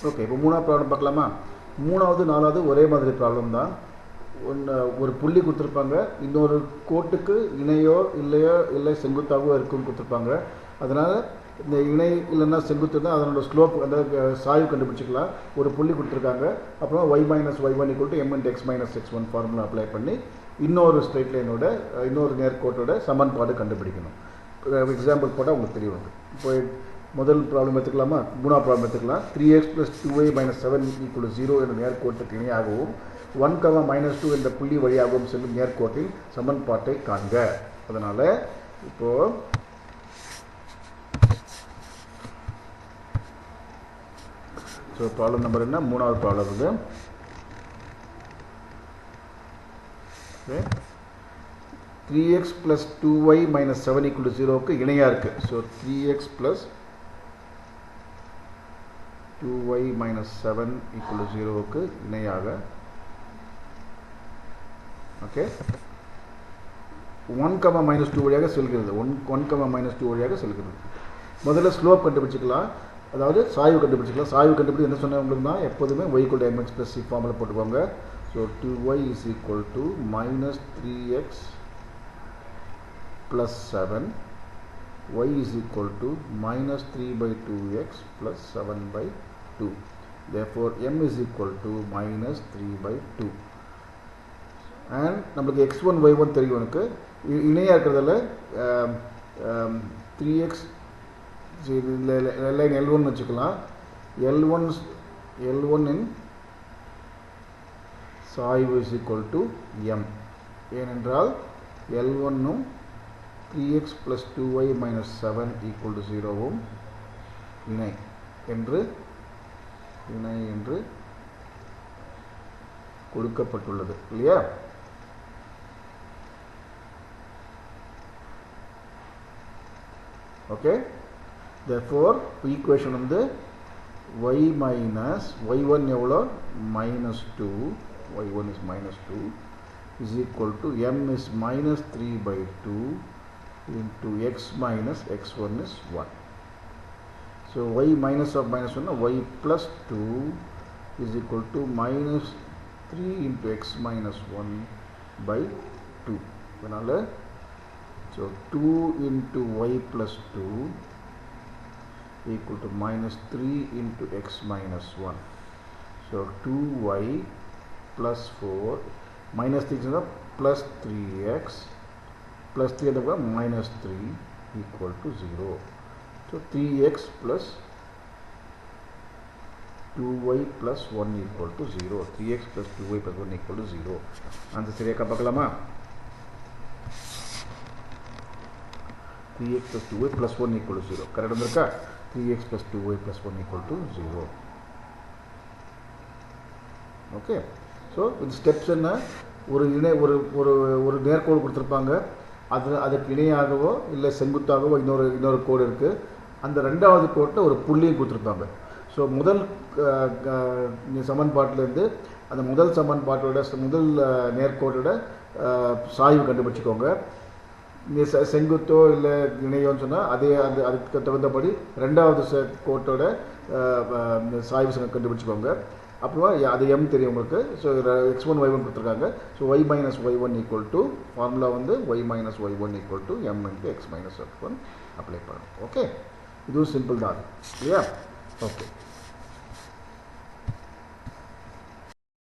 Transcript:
Okay, இப்போ மூணாவது problem பார்க்கலாமா? மூணாவது நாலாவது ஒரே மாதிரி ப்ராப்ளம் தான். ஒரு புள்ளி கொடுத்துருப்பாங்க, இன்னொரு கோட்டுக்கு இணையோ இல்லை செங்குத்தாகவோ இருக்குன்னு கொடுத்துருப்பாங்க. அதனால் இந்த இணை இல்லைன்னா செங்குத்து தான் அதனோட ஸ்லோப், அந்த சாய்வு கண்டுபிடிச்சிக்கலாம். ஒரு புள்ளி கொடுத்துருக்காங்க, அப்புறம் y minus y1 = m × x minus x1 formula apply பண்ணி இன்னொரு ஸ்ட்ரெயிட் லைனோட இன்னொரு நேர்கோட்டோட சமன்பாடு கண்டுபிடிக்கணும். எக்ஸாம்பிள் போட்டால் உங்களுக்கு தெரியும். இப்போ முதல் ப்ராப்ளம் எடுத்துக்கலாமா? மூணாவது ப்ராப்ளம் எடுத்துக்கலாம். 3x + 2y - 7 = 0 என்ற நேர்கோட்டுக்கு இணையாகவும் 1, -2 என்ற புள்ளி வழியாகவும் செல்லும் நேர்கோட்டின் சமன்பாட்டை காண்க. அதனால் இப்போது ஸோ ப்ராப்ளம் நம்பர் என்ன? மூணாவது ப்ராப்ளம் இது. ஓகே, 3x + 2y - 7 = 0க்கு இணையாக இருக்குது. ஸோ 3x + 2y - 7 = 0க்கு இணையாக, ஓகே, 1, -2 வழியாக செல்கிறது. 1, -2 வழியாக செல்கிறது. முதல்ல ஸ்லோப் கண்டுபிடிச்சிக்கலாம், அதாவது சாய்வு கண்டுபிடிச்சிக்கலாம். சாய்வு கண்டுபிடிச்சி என்ன சொன்ன உங்களுக்கு தான், எப்போதுமே y = mx + c ஃபார்முலா போட்டுக்கோங்க. So 2y = -3x + 7, y = -3/2x + 7/2. Therefore m = -3/2. And நம்மளுக்கு x1 y1 தெரியும். எனக்கு இணையாக இருக்கிறதால 3x லைன் L1 வச்சுக்கலாம். L1 இன் சாய்வு = m. ஏனென்றால் L1ம் 3x + 2y - 7 = 0வும் இணை என்று கொடுக்கப்பட்டுள்ளது இல்லையா? ஓகே, therefore equation வந்து y minus y1 எவ்வளோ? -2, y1 is -2 is equal to m is -3/2 into x minus x1 is 1. So y minus of -1 y plus 2 is equal to -3 into x minus 1/2. அதனால so 2 into y plus 2 equal to -3 into x minus 1. So 2y plus 4 minus 3 is plus 3x plus 3 is -3 equal to 0. So 3x plus 2y plus 1 equal to 0. 3x plus 2y plus 1 equal to 0. Answer சரியா பார்க்கலாமா? 3x plus 2y plus 1 equal to 0. Correct வந்திருக்கா? 3x plus 2y plus 1 equal to 0. Okay, so இந்த steps என்ன? ஒரு நேர்கோடு கொடுத்துருப்பாங்க, அதுக்கு இணையாகவோ இல்லை செங்குத்தாகவோ இன்னொரு கோடு இருக்குது. அந்த ரெண்டாவது கோட்டில் ஒரு புள்ளியும் கொடுத்துருப்பாங்க. ஸோ முதல் சமன்பாட்டிலேருந்து அந்த முதல் சமன்பாட்டோட முதல் நேர்கோட்டோட சாய்வு கண்டுபிடிச்சிக்கோங்க. செங்குத்தோ இல்லை இணையோன்னு சொன்னால் அதுக்கு தகுந்தபடி ரெண்டாவது கோட்டோட சாய்வு கண்டுபிடிச்சிக்கோங்க. அப்புறமா அது m தெரியும் உங்களுக்கு. ஸோ x1 y1 கொடுத்துருக்காங்க. So y minus y1 equal to formula வந்து y minus y1 equal to m into x minus x1 apply பண்ணணும். ஓகே, இதுவும் சிம்பிள் தான் இல்லையா? ஓகே.